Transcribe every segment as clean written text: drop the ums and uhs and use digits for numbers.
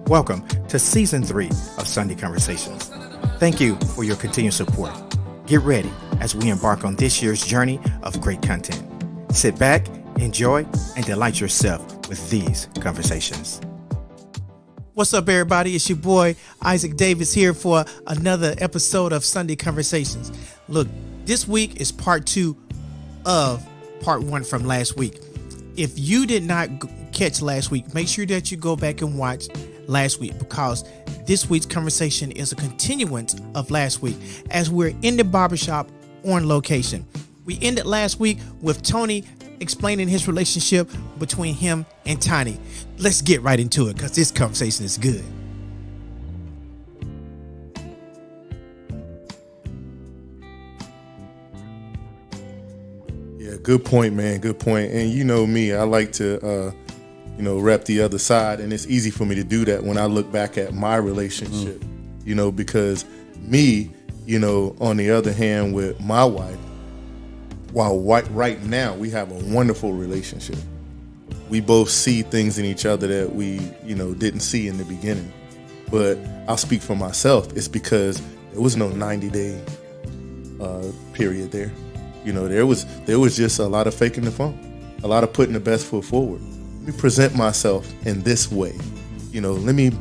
Welcome to Season 3 of Sunday Conversations. Thank you for your continued support. Get ready as we embark on this year's journey of great content. Sit back, enjoy, and delight yourself with these conversations. What's up, everybody? It's your boy, Isaac Davis, here for another episode of Sunday Conversations. Look, this week is part 2 of part 1 from last week. If you did not catch last week, make sure that you go back and watch last week, because this week's conversation is a continuance of last week as we're in the barbershop on location. We ended last week with Tony explaining his relationship between him and Tiny. Let's get right into it because this conversation is good. Yeah, good point, man. Good point. And you know me, I like to, rep the other side. And it's easy for me to do that when I look back at my relationship, because me, on the other hand, with my wife, while right now we have a wonderful relationship. We both see things in each other that we, didn't see in the beginning. But I'll speak for myself. It's because there was no 90-day period there. There was just a lot of faking the funk, a lot of putting the best foot forward. Let me present myself in this way. Let me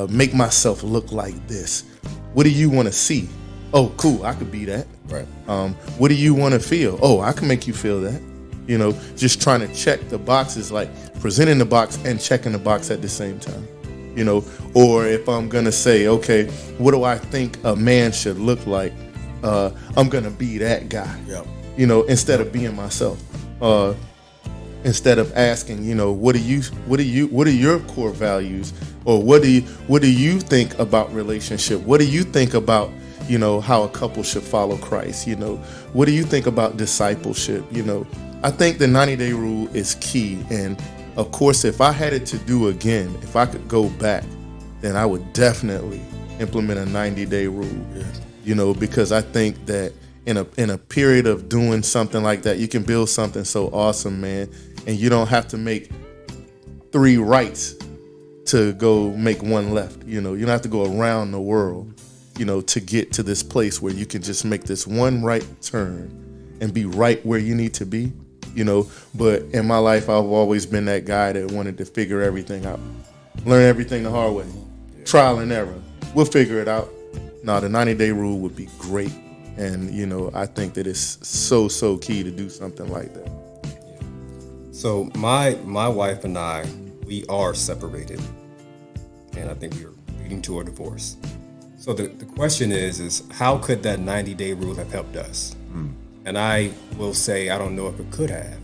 make myself look like this. What do you want to see? Oh, cool, I could be that. Right. What do you want to feel? Oh, I can make you feel that. Just trying to check the boxes, like presenting the box and checking the box at the same time. Or if I'm going to say, okay, what do I think a man should look like? I'm going to be that guy. Yep. Instead of being myself. Instead of asking, what are your core values, or what do you think about relationship? What do you think about, how a couple should follow Christ? What do you think about discipleship? I think the 90-day rule is key. And of course, if I had it to do again, if I could go back, then I would definitely implement a 90-day rule. Yeah. Because I think that in a period of doing something like that, you can build something so awesome, man. And you don't have to make 3 rights to go make 1 left. You don't have to go around the world, to get to this place where you can just make this 1 right turn and be right where you need to be. But in my life, I've always been that guy that wanted to figure everything out, learn everything the hard way, trial and error. We'll figure it out. No, the 90-day rule would be great. And, I think that it's so key to do something like that. So my wife and I, we are separated, and I think we are leading to a divorce. So the question is how could that 90-day rule have helped us? And I will say I don't know if it could have,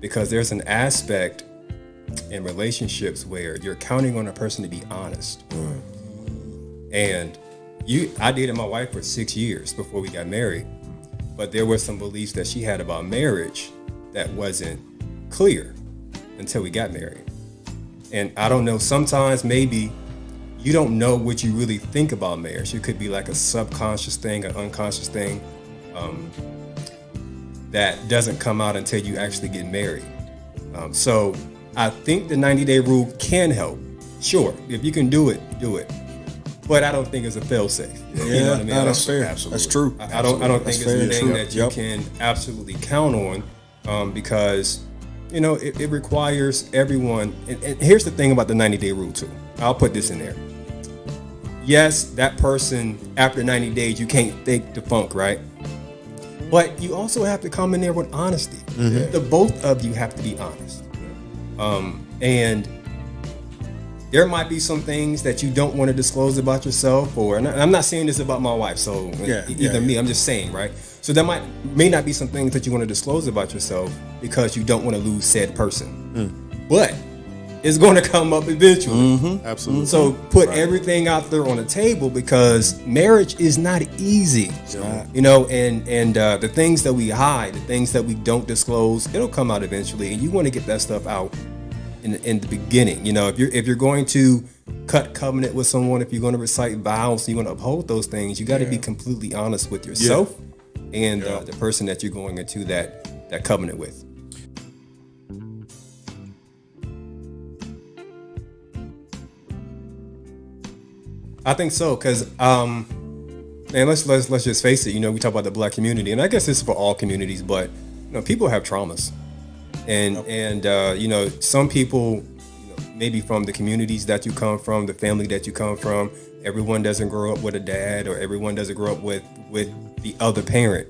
because there's an aspect in relationships where you're counting on a person to be honest. And I dated my wife for 6 years before we got married, but there were some beliefs that she had about marriage that wasn't clear until we got married. And I don't know, sometimes maybe you don't know what you really think about marriage. It could be like a subconscious thing, an unconscious thing that doesn't come out until you actually get married. So I think the 90-day rule can help. Sure, if you can do it, do it. But I don't think it's a fail-safe. Yeah, you know what I mean? That's fair. Absolutely. That's true. I don't think it's a thing that you can absolutely count on because, it requires everyone. And here's the thing about the 90-day rule, too. I'll put this in there. Yes, that person, after 90 days, you can't fake the funk, right? But you also have to come in there with honesty. Mm-hmm. The both of you have to be honest. And there might be some things that you don't want to disclose about yourself, and I'm not saying this about my wife, so either me, I'm just saying, right? So there may not be some things that you want to disclose about yourself because you don't want to lose said person. But it's going to come up eventually. Mm-hmm. Absolutely. So put everything out there on the table, because marriage is not easy. And the things that we hide, the things that we don't disclose, it'll come out eventually, and you want to get that stuff out in the beginning. If you're going to cut covenant with someone, if you're going to recite vows, you want to uphold those things, you got to be completely honest with yourself and the person that you're going into that covenant with. I think so, because man, let's just face it. We talk about the Black community, and I guess this is for all communities, but people have traumas, and some people, maybe from the communities that you come from, the family that you come from, everyone doesn't grow up with a dad, or everyone doesn't grow up with the other parent.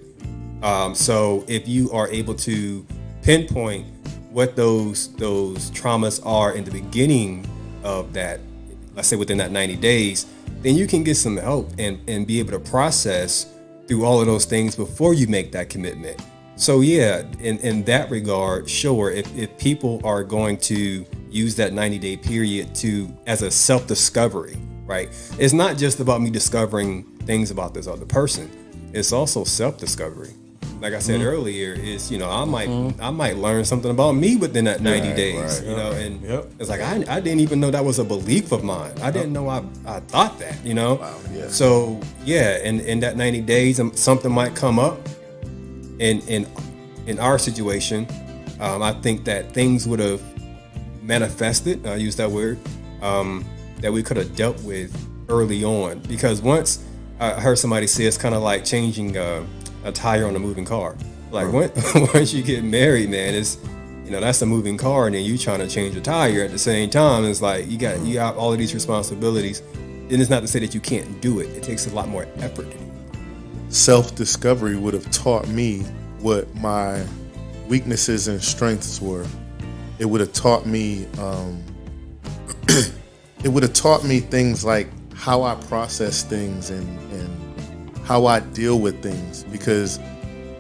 So if you are able to pinpoint what those traumas are in the beginning of that, let's say within that 90 days, then you can get some help and be able to process through all of those things before you make that commitment. So yeah, in that regard, sure, if people are going to use that 90-day period as a self-discovery, right? It's not just about me discovering things about this other person. It's also self-discovery. Like I said earlier, is I might learn something about me within that 90 days. And it's like I didn't even know that was a belief of mine. I didn't know I thought that. Wow, yeah. So yeah, in that 90 days, something might come up. In our situation, I think that things would have manifested. I use that word that we could have dealt with early on, because once I heard somebody say it's kind of like changing a tire on a moving car. Like once you get married, man, it's that's a moving car, and then you trying to change a tire at the same time. It's like you got all of these responsibilities. And it's not to say that you can't do it. It takes a lot more effort. Self-discovery would have taught me what my weaknesses and strengths were. It would have taught me things like how I process things and how I deal with things, because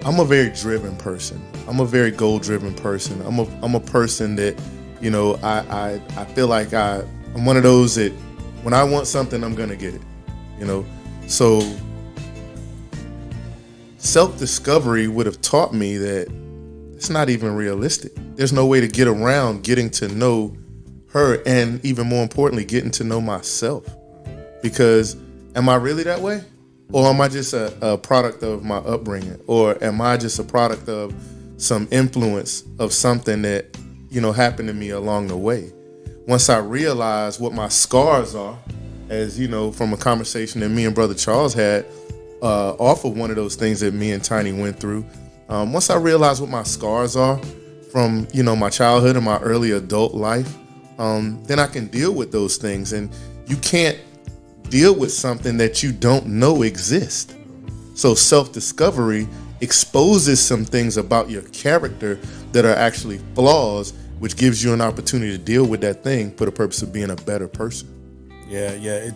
I'm a very driven person. I'm a very goal-driven person. I'm a person that, I feel like I'm one of those that when I want something, I'm gonna get it. So self-discovery would have taught me that it's not even realistic. There's no way to get around getting to know her, and even more importantly, getting to know myself. Because am I really that way? Or am I just a product of my upbringing? Or am I just a product of some influence of something that, happened to me along the way? Once I realized what my scars are, as from a conversation that me and Brother Charles had off of one of those things that me and Tiny went through, once I realized what my scars are from, my childhood and my early adult life, then I can deal with those things. And you can't deal with something that you don't know exists. So self-discovery exposes some things about your character that are actually flaws, which gives you an opportunity to deal with that thing for the purpose of being a better person. Yeah.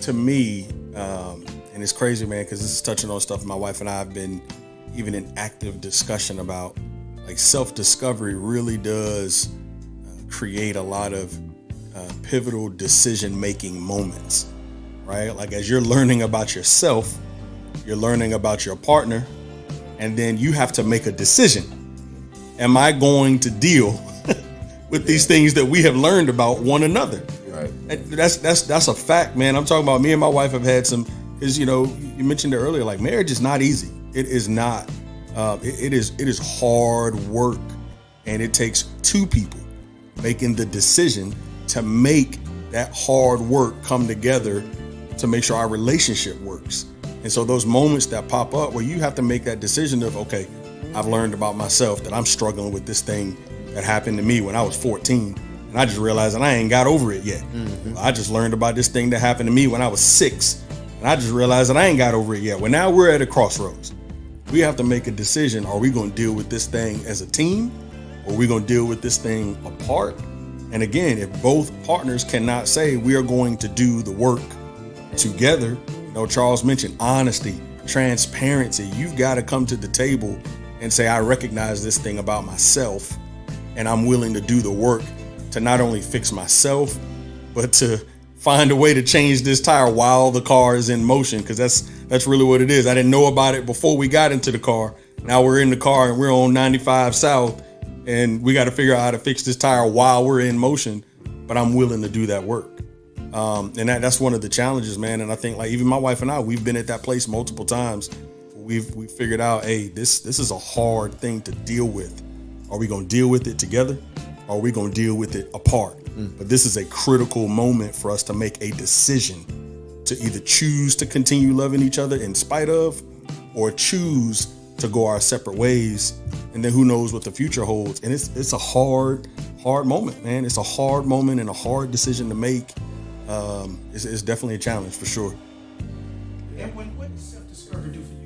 To me, and it's crazy, man, because this is touching on stuff my wife and I have been even in active discussion about. Like, self-discovery really does create a lot of pivotal decision-making moments, right? Like, as you're learning about yourself, you're learning about your partner, and then you have to make a decision. Am I going to deal with these things that we have learned about one another? Right. That's a fact, man. I'm talking about me and my wife have had some, because you mentioned it earlier, like, marriage is not easy. It is not. It is hard work, and it takes two people making the decision to make that hard work come together to make sure our relationship works. And so those moments that pop up where you have to make that decision of, okay, I've learned about myself that I'm struggling with this thing that happened to me when I was 14, and I just realized that I ain't got over it yet. Mm-hmm. I just learned about this thing that happened to me when I was 6, and I just realized that I ain't got over it yet. Well, now we're at a crossroads. We have to make a decision. Are we going to deal with this thing as a team, or are we going to deal with this thing apart? And again, if both partners cannot say we are going to do the work together, Charles mentioned honesty, transparency. You've got to come to the table and say, I recognize this thing about myself, and I'm willing to do the work to not only fix myself, but to find a way to change this tire while the car is in motion, because that's really what it is. I didn't know about it before we got into the car. Now we're in the car and we're on 95 South, and we got to figure out how to fix this tire while we're in motion, but I'm willing to do that work. And that's one of the challenges, man. And I think, like, even my wife and I, we've been at that place multiple times. We've figured out, hey, this is a hard thing to deal with. Are we going to deal with it together? Or are we going to deal with it apart? But this is a critical moment for us to make a decision to either choose to continue loving each other in spite of, or choose to go our separate ways. And then who knows what the future holds. And it's a hard moment, man. It's a hard moment and a hard decision to make. It's definitely a challenge for sure. And what does self-discovery do for you?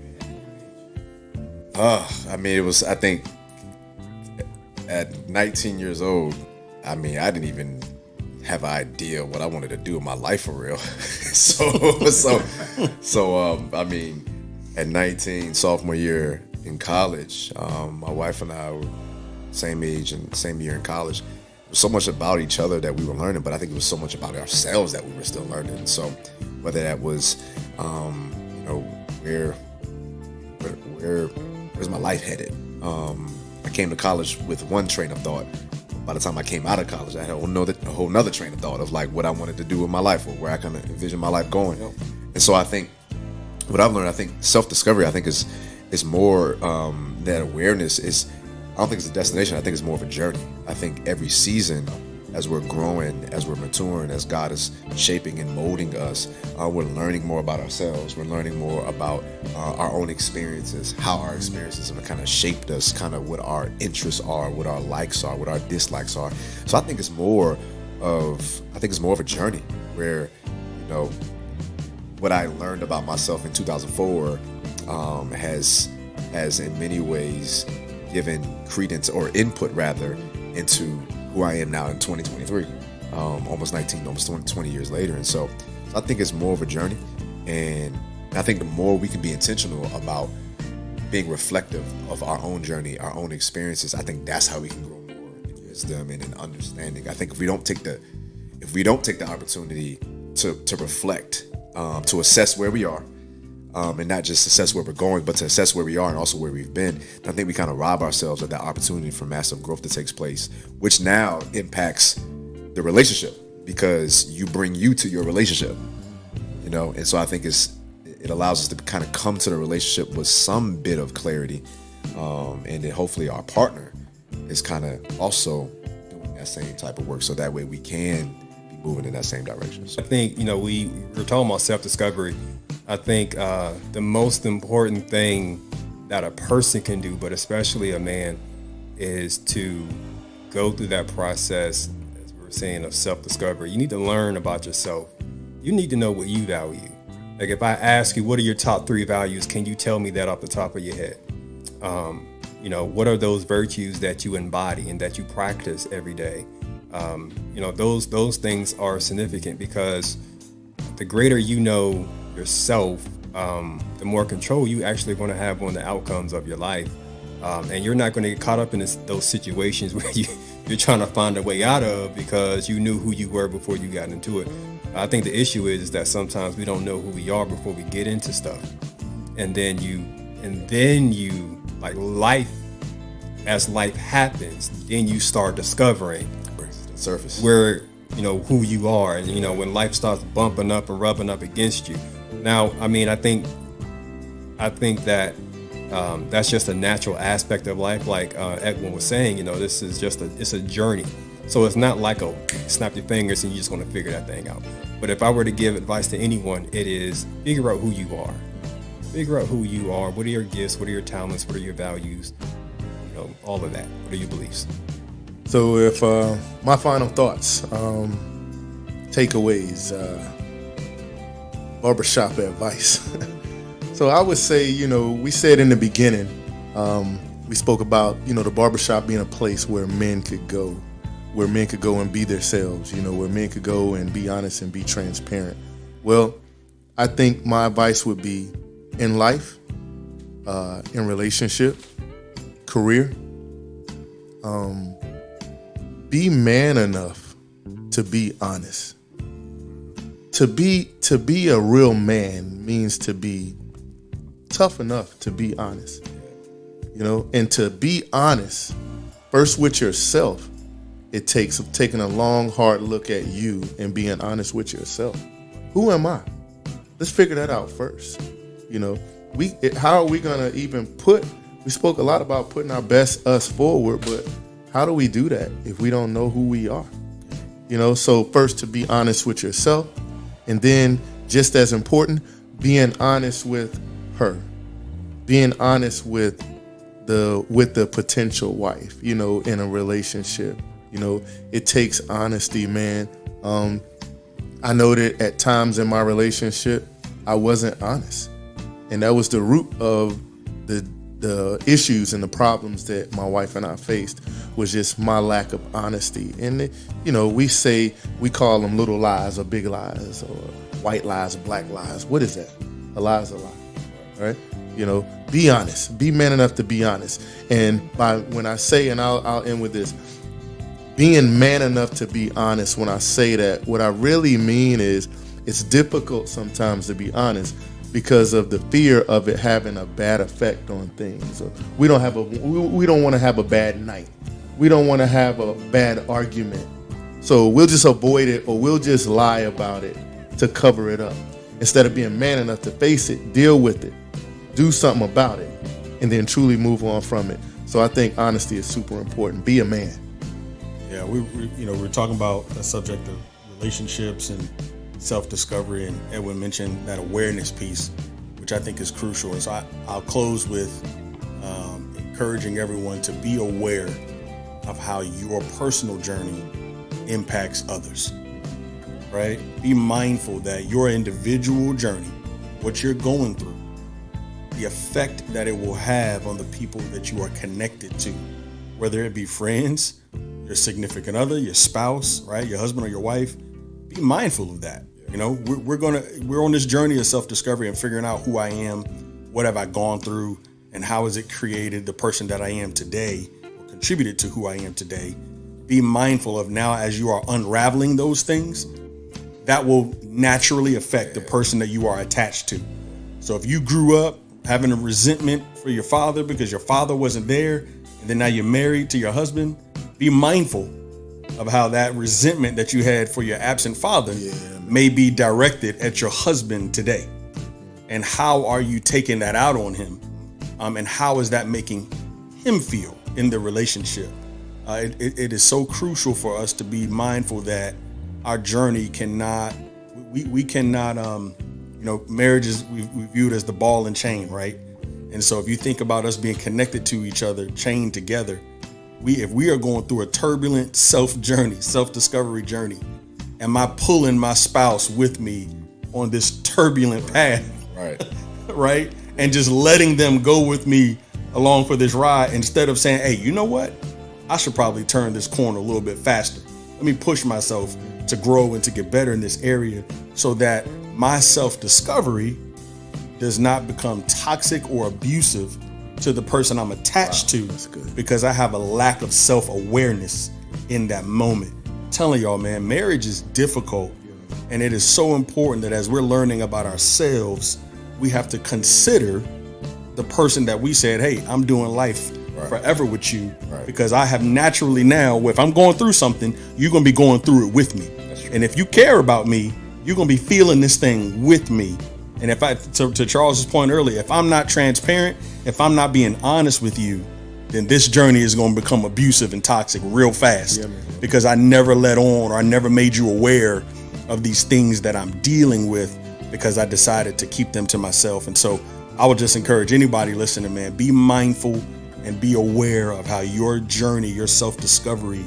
I mean, I think at 19 years old, I mean, I didn't even have an idea what I wanted to do in my life for real. I mean, at 19, sophomore year in college, my wife and I were same age and same year in college. It was so much about each other that we were learning, but I think it was so much about ourselves that we were still learning. So whether that was, where's my life headed? I came to college with one train of thought. By the time I came out of college, I had a whole nother train of thought of like what I wanted to do with my life or where I kind of envision my life going. Yep. And so I think what I've learned, I think self-discovery, I think is more that awareness is. I don't think it's a destination. I think it's more of a journey. I think every season, as we're growing, as we're maturing, as God is shaping and molding us, we're learning more about ourselves. We're learning more about our own experiences, how our experiences have kind of shaped us, kind of what our interests are, what our likes are, what our dislikes are. So I think it's more of a journey where, what I learned about myself in 2004 has in many ways given credence or input rather into who I am now in 2023, almost 20 years later. And so I think it's more of a journey. And I think the more we can be intentional about being reflective of our own journey, our own experiences, I think that's how we can grow more in wisdom and in understanding. I think if we don't take the opportunity to reflect, to assess where we are, and not just assess where we're going, but to assess where we are and also where we've been. And I think we kind of rob ourselves of that opportunity for massive growth that takes place, which now impacts the relationship because you bring you to your relationship, And so I think it allows us to kind of come to the relationship with some bit of clarity, and then hopefully our partner is kind of also doing that same type of work, so that way we can be moving in that same direction. So I think we were talking about self-discovery. I think the most important thing that a person can do, but especially a man, is to go through that process, as we were saying, of self-discovery. You need to learn about yourself. You need to know what you value. Like if I ask you, what are your top 3 values? Can you tell me that off the top of your head? What are those virtues that you embody and that you practice every day? Those things are significant because the greater you know yourself, the more control you actually going to have on the outcomes of your life, and you're not going to get caught up in those situations where you're trying to find a way out of because you knew who you were before you got into it. I think the issue is that sometimes we don't know who we are before we get into stuff, and then you like life, as life happens, then you start discovering the surface where who you are, and when life starts bumping up and rubbing up against you. Now, I mean, I think that that's just a natural aspect of life. Like Edwin was saying, this is it's a journey. So it's not like snap your fingers and you're just going to figure that thing out. But if I were to give advice to anyone, it is figure out who you are. Figure out who you are. What are your gifts? What are your talents? What are your values? All of that. What are your beliefs? So if my final thoughts, takeaways, barbershop advice. So I would say, we said in the beginning, we spoke about, the barbershop being a place where men could go and be themselves, where men could go and be honest and be transparent. Well, I think my advice would be in life, in relationship, career, be man enough to be honest. To be a real man means to be tough enough to be honest, and to be honest first with yourself. It takes taking a long, hard look at you and being honest with yourself. Who am I? Let's figure that out first. How are we gonna even we spoke a lot about putting our best us forward, but how do we do that if we don't know who we are? So first to be honest with yourself, and then just as important, being honest with her, being honest with the potential wife, in a relationship. It takes honesty, man. I know that at times in my relationship, I wasn't honest. And that was the root of the issues and the problems that my wife and I faced, was just my lack of honesty. And, we call them little lies or big lies, or white lies or black lies. What is that? A lie is a lie, right? Be honest. Be man enough to be honest. And when I say, and I'll end with this, being man enough to be honest, when I say that, what I really mean is it's difficult sometimes to be honest because of the fear of it having a bad effect on things. We don't want to have a bad night. We don't want to have a bad argument. So we'll just avoid it, or we'll just lie about it to cover it up, instead of being man enough to face it, deal with it, do something about it, and then truly move on from it. So I think honesty is super important. Be a man. Yeah, we're talking about the subject of relationships and self-discovery, and Edwin mentioned that awareness piece, which I think is crucial. And so I'll close with encouraging everyone to be aware of how your personal journey impacts others, right? Be mindful that your individual journey, what you're going through, the effect that it will have on the people that you are connected to, whether it be friends, your significant other, your spouse, right? Your husband or your wife. Be mindful of that. We're on this journey of self-discovery and figuring out who I am, what have I gone through, and how has it created the person that I am today, or contributed to who I am today. Be mindful of now, as you are unraveling those things, that will naturally affect the person that you are attached to. So if you grew up having a resentment for your father because your father wasn't there, and then now you're married to your husband, be mindful of how that resentment that you had for your absent father may be directed at your husband today. And how are you taking that out on him? And how is that making him feel in the relationship? It is so crucial for us to be mindful that our journey cannot, we cannot, marriage is we view it as the ball and chain, right? And so if you think about us being connected to each other, chained together, if we are going through a turbulent self-discovery journey, am I pulling my spouse with me on this turbulent path? Right. Right? And just letting them go with me along for this ride, instead of saying, hey, you know what? I should probably turn this corner a little bit faster. Let me push myself to grow and to get better in this area, so that my self-discovery does not become toxic or abusive to the person I'm attached to, because I have a lack of self-awareness in that moment. I'm telling y'all, man, marriage is difficult, and it is so important that as we're learning about ourselves, we have to consider the person that we said, hey, I'm doing life forever with you, because I have naturally now, if I'm going through something, you're going to be going through it with me. And if you care about me, you're going to be feeling this thing with me. And if to Charles's point earlier, if I'm not transparent, if I'm not being honest with you, then this journey is going to become abusive and toxic real fast, because I never let on, or I never made you aware of these things that I'm dealing with, because I decided to keep them to myself. And so I would just encourage anybody listening, man, be mindful and be aware of how your journey, your self-discovery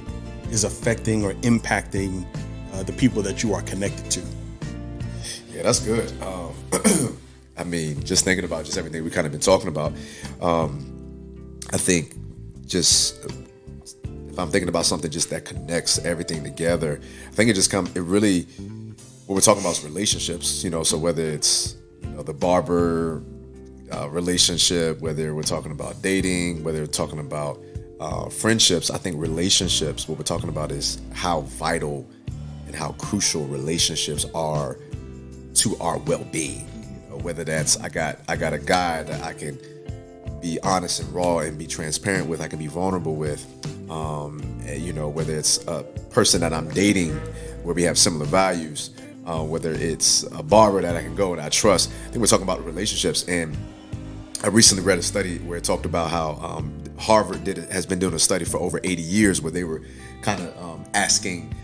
is affecting or impacting the people that you are connected to. Yeah, that's good. I mean, just thinking about just everything we kind of been talking about, I think just if I'm thinking about something just that connects everything together, I think it really, what we're talking about is relationships, so whether it's the barber relationship, whether we're talking about dating, whether we're talking about friendships, I think relationships, what we're talking about is how vital and how crucial relationships are to our well-being. Whether that's I got a guy that I can be honest and raw and be transparent with, I can be vulnerable with, whether it's a person that I'm dating where we have similar values, whether it's a barber that I can go and I trust. I think we're talking about relationships. And I recently read a study where it talked about how Harvard has been doing a study for over 80 years where they were kind of asking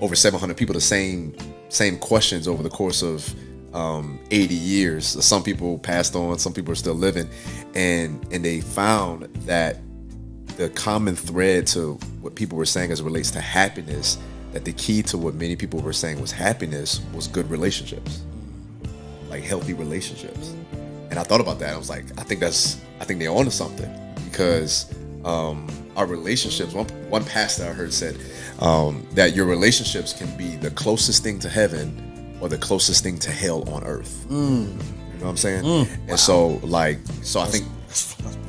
over 700 people the same questions over the course of 80 years. Some people passed on, some people are still living, and they found that the common thread to what people were saying as it relates to happiness, that the key to what many people were saying was happiness was good relationships, like healthy relationships. And I thought about that. I was like, I think they're onto something, because our relationships. One pastor I heard said that your relationships can be the closest thing to heaven or the closest thing to hell on earth. You know what I'm saying? And so I think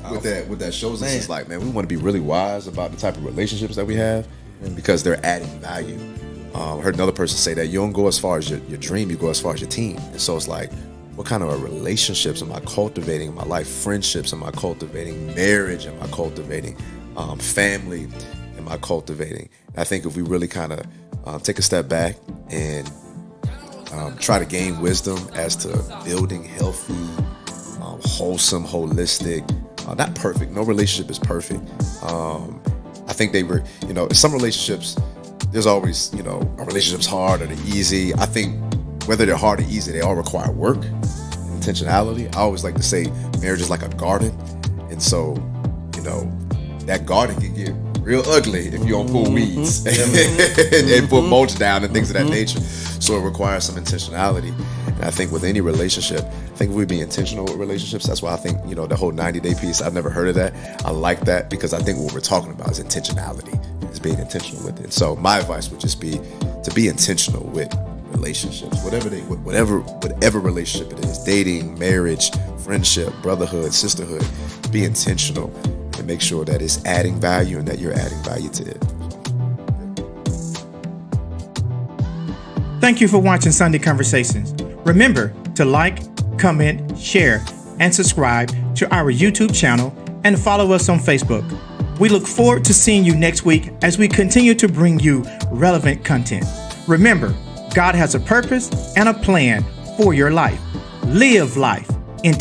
what that shows us is like, man, we want to be really wise about the type of relationships that we have, because they're adding value. I heard another person say that you don't go as far as your dream, you go as far as your team. And so it's like, what kind of relationships am I cultivating in my life? Friendships am I cultivating? Marriage am I cultivating? Family am I cultivating? And I think if we really kind of take a step back and try to gain wisdom as to building healthy, wholesome, holistic, not perfect. No relationship is perfect. I think they were, some relationships, there's always, are relationships hard or they're easy? I think whether they're hard or easy, they all require work, intentionality. I always like to say marriage is like a garden. And so, that garden can get real ugly if you don't pull weeds and put mulch down and things of that nature. So it requires some intentionality. And I think with any relationship, I think if we be intentional with relationships, that's why I think, the whole 90-day piece, I've never heard of that. I like that, because I think what we're talking about is intentionality, is being intentional with it. So my advice would just be to be intentional with relationships, whatever relationship it is, dating, marriage, friendship, brotherhood, sisterhood. Be intentional and make sure that it's adding value and that you're adding value to it. Thank you for watching Sunday Conversations. Remember to like, comment, share, and subscribe to our YouTube channel and follow us on Facebook. We look forward to seeing you next week as we continue to bring you relevant content. Remember, God has a purpose and a plan for your life. Live life